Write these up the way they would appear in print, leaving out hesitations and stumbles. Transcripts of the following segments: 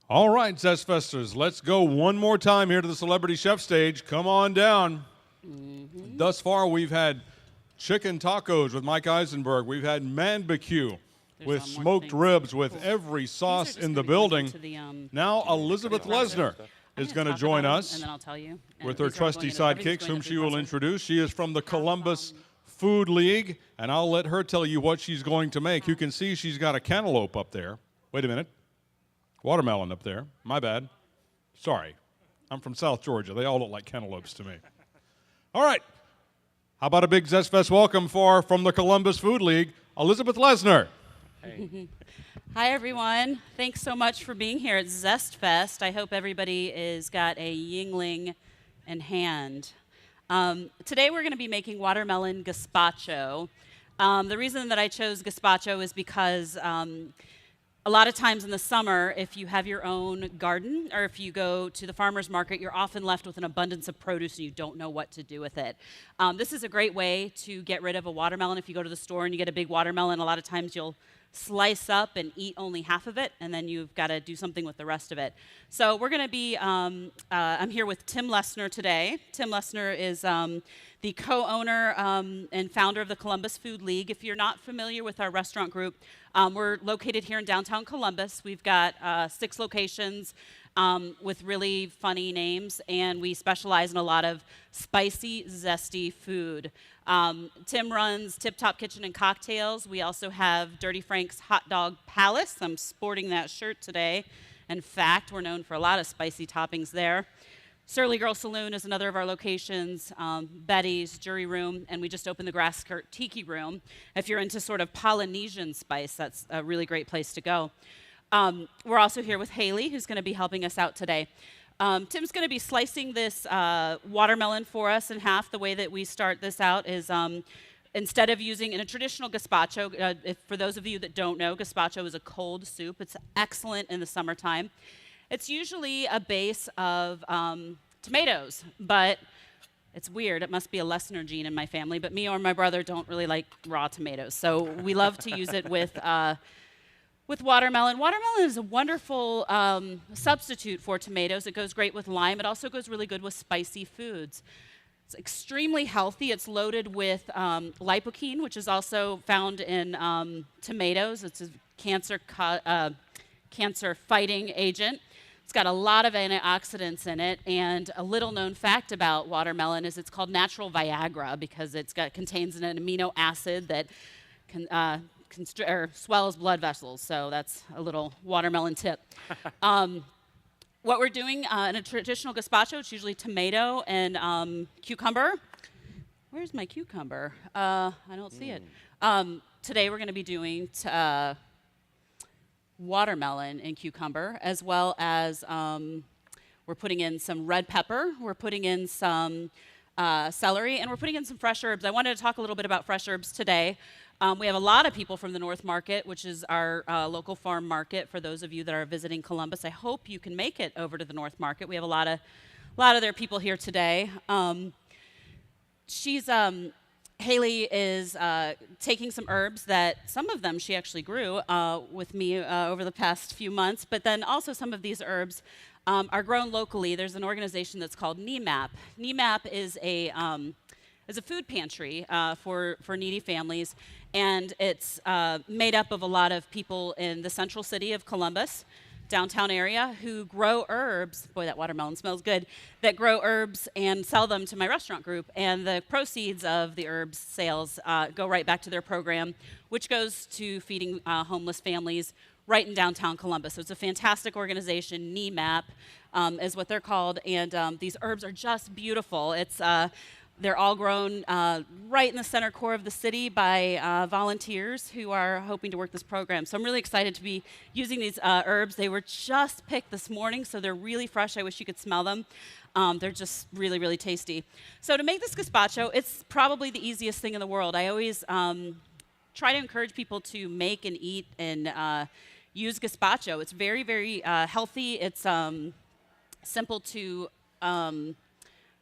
All right, ZestFesters, let's go one more time here to the Celebrity Chef stage. Come on down. Thus far, we've had chicken tacos with Mike Eisenberg. We've had man-barbecue with smoked ribs with every sauce in the building. Now Elizabeth Lessner is going to join us and then I'll tell you. with her trusty sidekicks, whom she will introduce. She is from the Columbus Food League, and I'll let her tell you what she's going to make. You can see she's got a cantaloupe up there. Wait a minute. Watermelon up there. My bad. Sorry. I'm from South Georgia. They all look like cantaloupes to me. All right. How about a big ZestFest welcome from the Columbus Food League, Elizabeth Lessner. Hey. Hi, everyone. Thanks so much for being here at ZestFest. I hope everybody has got a Yingling in hand. Today we're going to be making watermelon gazpacho. The reason that I chose gazpacho is because a lot of times in the summer, if you have your own garden or if you go to the farmer's market, you're often left with an abundance of produce and you don't know what to do with it. This is a great way to get rid of a watermelon. If you go to the store and you get a big watermelon, a lot of times you'll slice up and eat only half of it, and then you've got to do something with the rest of it. So we're going to be, I'm here with Tim Lessner today. Tim Lessner is the co-owner and founder of the Columbus Food League. If you're not familiar with our restaurant group, we're located here in downtown Columbus. We've got 6 locations with really funny names, and we specialize in a lot of spicy, zesty food. Tim runs Tip Top Kitchen and Cocktails. We also have Dirty Frank's Hot Dog Palace. I'm sporting that shirt today. In fact, we're known for a lot of spicy toppings there. Surly Girl Saloon is another of our locations, Betty's, Jury Room, and we just opened the Grass Skirt Tiki Room. If you're into sort of Polynesian spice, that's a really great place to go. We're also here with Haley, who's going to be helping us out today. Tim's going to be slicing this watermelon for us in half. The way that we start this out is instead of using in a traditional gazpacho, for those of you that don't know, gazpacho is a cold soup. It's excellent in the summertime. It's usually a base of tomatoes, but it's weird. It must be a Lessner gene in my family, but me or my brother don't really like raw tomatoes. So we love to use it with watermelon. Watermelon is a wonderful substitute for tomatoes. It goes great with lime. It also goes really good with spicy foods. It's extremely healthy. It's loaded with lipocaine, which is also found in tomatoes. It's a cancer-fighting agent. It's got a lot of antioxidants in it, and a little-known fact about watermelon is it's called natural Viagra because contains an amino acid that swells blood vessels. So that's a little watermelon tip. What we're doing in a traditional gazpacho, it's usually tomato and cucumber. Where's my cucumber? I don't see it. Today we're going to be doing watermelon and cucumber, as well as we're putting in some red pepper, we're putting in some celery, and we're putting in some fresh herbs. I wanted to talk a little bit about fresh herbs today. We have a lot of people from the North Market, which is our local farm market. For those of you that are visiting Columbus, I hope you can make it over to the North Market. We have a lot of their people here today. Haley is taking some herbs that some of them she actually grew with me over the past few months, but then also some of these herbs are grown locally. There's an organization that's called NEMAP. NEMAP is a food pantry for needy families, and it's made up of a lot of people in the central city of Columbus, downtown area, who grow herbs. Boy, that watermelon smells good. That grow herbs and sell them to my restaurant group, and the proceeds of the herbs sales go right back to their program, which goes to feeding homeless families right in downtown Columbus. So it's a fantastic organization. NEMAP is what they're called, and these herbs are just beautiful. They're all grown right in the center core of the city by volunteers who are hoping to work this program. So I'm really excited to be using these herbs. They were just picked this morning, so they're really fresh. I wish you could smell them. They're just really, really tasty. So to make this gazpacho, it's probably the easiest thing in the world. I always try to encourage people to make and eat and use gazpacho. It's very, very healthy. It's simple to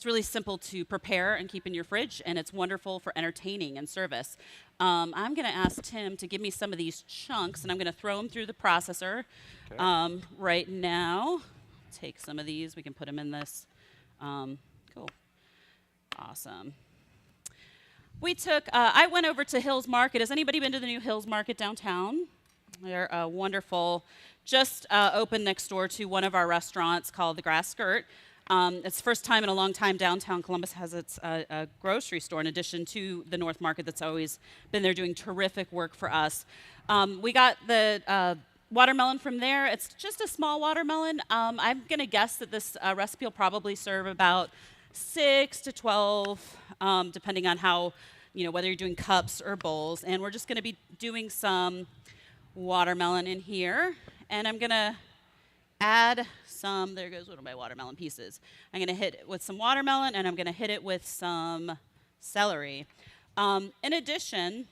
It's really simple to prepare and keep in your fridge, and it's wonderful for entertaining and service. I'm going to ask Tim to give me some of these chunks, and I'm going to throw them through the processor right now. Take some of these. We can put them in this. Cool. Awesome. I went over to Hills Market. Has anybody been to the new Hills Market downtown? They're wonderful. Just opened next door to one of our restaurants called the Grass Skirt. It's the first time in a long time downtown Columbus has its grocery store in addition to the North Market that's always been there doing terrific work for us. We got the watermelon from there. It's just a small watermelon. I'm going to guess that this recipe will probably serve about 6 to 12, depending on how, whether you're doing cups or bowls. And we're just going to be doing some watermelon in here. And I'm going to add some, there goes one of my watermelon pieces. I'm going to hit it with some watermelon, and I'm going to hit it with some celery. In addition,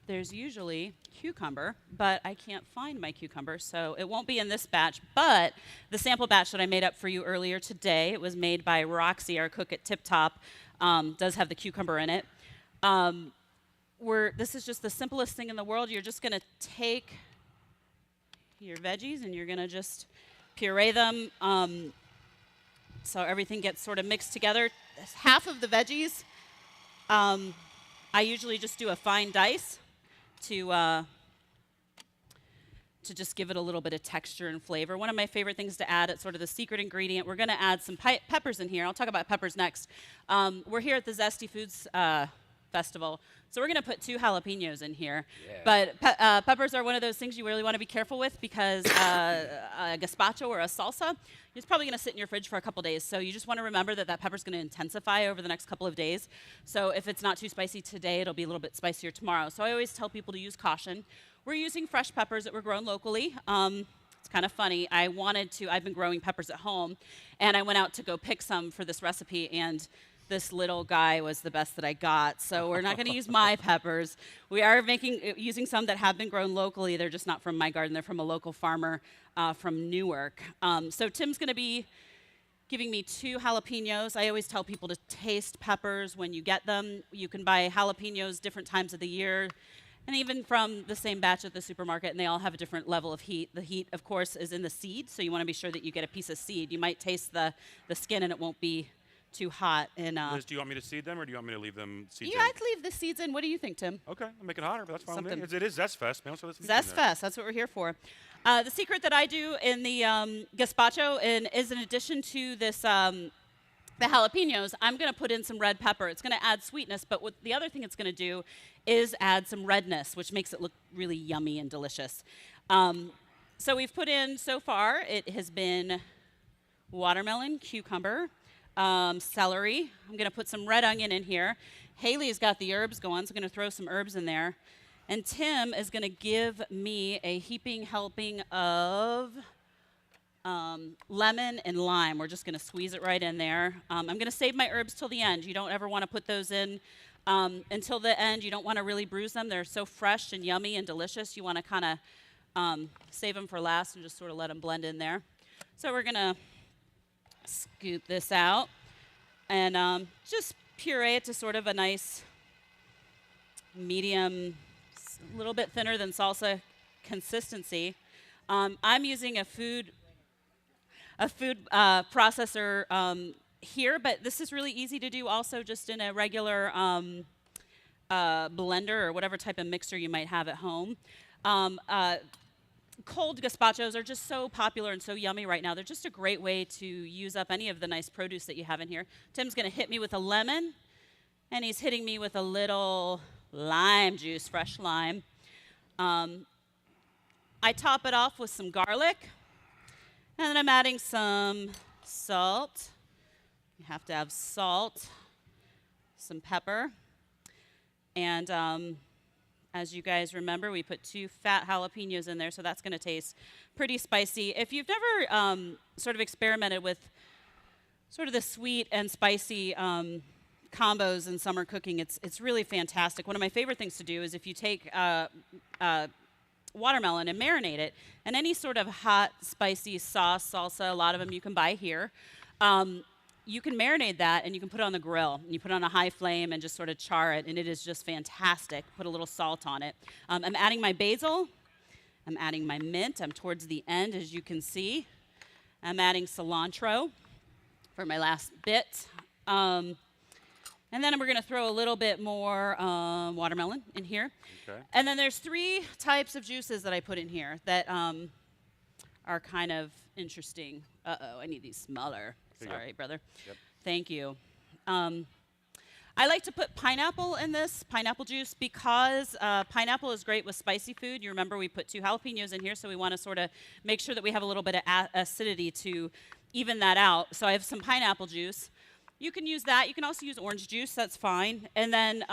there's usually cucumber, but I can't find my cucumber, so it won't be in this batch. But the sample batch that I made up for you earlier today, it was made by Roxy, our cook at Tip Top, does have the cucumber in it. This is just the simplest thing in the world. You're just going to take your veggies and you're going to just puree them so everything gets sort of mixed together. Half of the veggies, I usually just do a fine dice to just give it a little bit of texture and flavor. One of my favorite things to add, it's sort of the secret ingredient. We're going to add some peppers in here. I'll talk about peppers next. We're here at the Zesty Foods Festival, so we're going to put 2 jalapenos in here. Yeah. But peppers are one of those things you really want to be careful with because a gazpacho or a salsa is probably going to sit in your fridge for a couple days. So you just want to remember that pepper's going to intensify over the next couple of days. So if it's not too spicy today, it'll be a little bit spicier tomorrow. So I always tell people to use caution. We're using fresh peppers that were grown locally. It's kind of funny. I've been growing peppers at home, and I went out to go pick some for this recipe, and this little guy was the best that I got. So we're not going to use my peppers. We are using some that have been grown locally. They're just not from my garden. They're from a local farmer from Newark. So Tim's going to be giving me 2 jalapenos. I always tell people to taste peppers when you get them. You can buy jalapenos different times of the year, and even from the same batch at the supermarket, and they all have a different level of heat. The heat, of course, is in the seed, so you want to be sure that you get a piece of seed. You might taste the skin, and it won't be too hot. And Liz, do you want me to seed them, or do you want me to leave them seeds in? Yeah, I'd leave the seeds in. What do you think, Tim? Okay, I'll make it hotter, but that's fine with me. It is ZestFest, man. So ZestFest, that's what we're here for. The secret that I do in the gazpacho is in addition to this, the jalapenos, I'm going to put in some red pepper. It's going to add sweetness, but the other thing it's going to do is add some redness, which makes it look really yummy and delicious. So we've put in, so far, it has been watermelon, cucumber, celery. I'm going to put some red onion in here. Haley's got the herbs going, so I'm going to throw some herbs in there. And Tim is going to give me a heaping helping of lemon and lime. We're just going to squeeze it right in there. I'm going to save my herbs till the end. You don't ever want to put those in until the end. You don't want to really bruise them. They're so fresh and yummy and delicious. You want to kind of save them for last and just sort of let them blend in there. So we're going to scoop this out and just puree it to sort of a nice medium, a little bit thinner than salsa consistency. I'm using a food processor here, but this is really easy to do also just in a regular blender or whatever type of mixer you might have at home. Cold gazpachos are just so popular and so yummy right now. They're just a great way to use up any of the nice produce that you have in here. Tim's going to hit me with a lemon, and he's hitting me with a little lime juice, fresh lime. I top it off with some garlic, and then I'm adding some salt. You have to have salt, some pepper, and as you guys remember, we put 2 fat jalapenos in there, so that's going to taste pretty spicy. If you've never sort of experimented with sort of the sweet and spicy combos in summer cooking, it's really fantastic. One of my favorite things to do is if you take watermelon and marinate it in any sort of hot, spicy sauce, salsa, a lot of them you can buy here. you can marinate that and you can put it on the grill. And you put it on a high flame and just sort of char it, and it is just fantastic. Put a little salt on it. I'm adding my basil. I'm adding my mint. I'm towards the end, as you can see. I'm adding cilantro for my last bit. And then we're going to throw a little bit more watermelon in here. Okay. And then there's 3 types of juices that I put in here that are kind of interesting. Uh-oh, I need these smaller. Sorry, brother. Yep. Thank you. I like to put pineapple in this, pineapple juice, because pineapple is great with spicy food. You remember we put 2 jalapenos in here, so we want to sort of make sure that we have a little bit of acidity to even that out. So I have some pineapple juice. You can use that. You can also use orange juice. That's fine. And then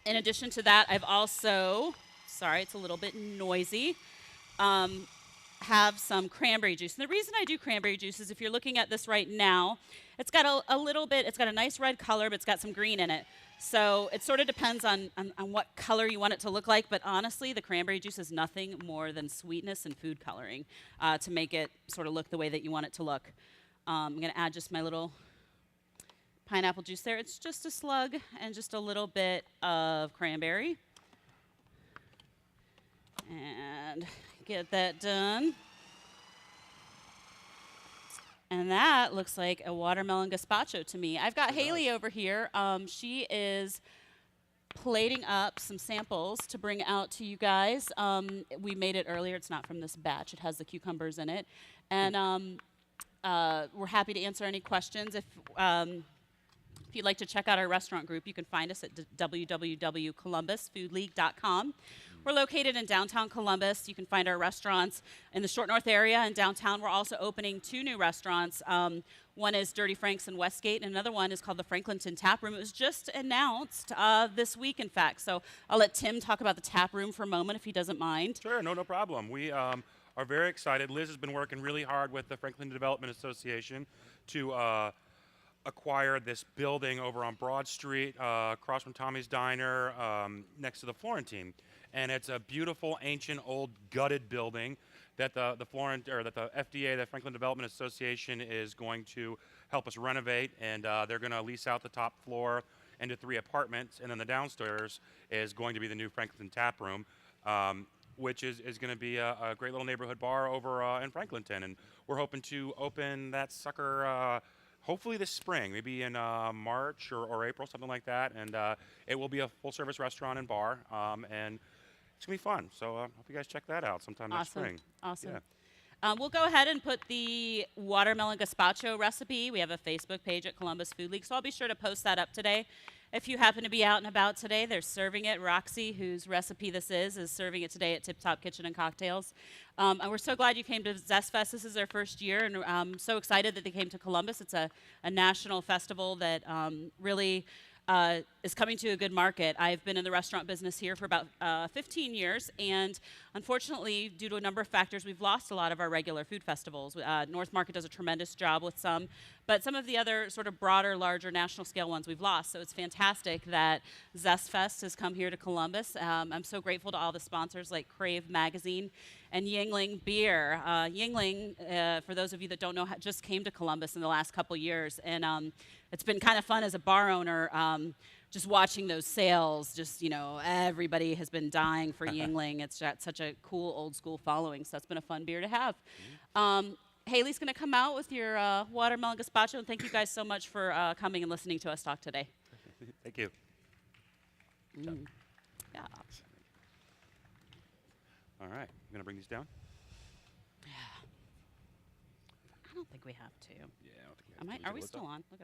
in addition to that, I've also, sorry, it's a little bit noisy, have some cranberry juice. And the reason I do cranberry juice is if you're looking at this right now, it's got a little bit, it's got a nice red color, but it's got some green in it. So it sort of depends on what color you want it to look like, but honestly, the cranberry juice is nothing more than sweetness and food coloring to make it sort of look the way that you want it to look. I'm going to add just my little pineapple juice there. It's just a slug and just a little bit of cranberry. And get that done. And that looks like a watermelon gazpacho to me. I've got Haley over here. She is plating up some samples to bring out to you guys. We made it earlier. It's not from this batch. It has the cucumbers in it. And we're happy to answer any questions. If you'd like to check out our restaurant group, you can find us at www.columbusfoodleague.com. We're located in downtown Columbus. You can find our restaurants in the Short North area and downtown. We're also opening 2 new restaurants. One is Dirty Frank's in Westgate, and another one is called the Franklinton Tap Room. It was just announced this week, in fact. So I'll let Tim talk about the tap room for a moment, if he doesn't mind. Sure, no problem. We are very excited. Liz has been working really hard with the Franklin Development Association to acquire this building over on Broad Street, across from Tommy's Diner, next to the Florentine. And it's a beautiful, ancient, old, gutted building that the FDA, the Franklin Development Association, is going to help us renovate, and they're going to lease out the top floor into 3 apartments, and then the downstairs is going to be the new Franklinton Tap Room, which is going to be a great little neighborhood bar over in Franklinton, and we're hoping to open that sucker hopefully this spring, maybe in March or April, something like that, and it will be a full-service restaurant and bar, and it's going to be fun. So I hope you guys check that out sometime next spring. Awesome. Yeah. We'll go ahead and put the watermelon gazpacho recipe. We have a Facebook page at Columbus Food League, so I'll be sure to post that up today. If you happen to be out and about today, they're serving it. Roxy, whose recipe this is serving it today at Tip Top Kitchen and Cocktails. And we're so glad you came to ZestFest. This is their first year, and I'm so excited that they came to Columbus. It's a national festival that really is coming to a good market. I've been in the restaurant business here for about 15 years, and unfortunately, due to a number of factors, we've lost a lot of our regular food festivals. North Market does a tremendous job with some, but some of the other sort of broader, larger national scale ones we've lost. So it's fantastic that ZestFest has come here to Columbus. I'm so grateful to all the sponsors like Crave Magazine and Yuengling Beer. Yuengling, for those of you that don't know, just came to Columbus in the last couple years, and it's been kind of fun as a bar owner, just watching those sales. Just, everybody has been dying for Yuengling. It's got such a cool old school following, so that's been a fun beer to have. Haley's going to come out with your watermelon gazpacho, and thank you guys so much for coming and listening to us talk today. Thank you. Yeah. All right, you going to bring these down? I don't think we have to. Yeah, I don't think we have to. Are we still on? Look at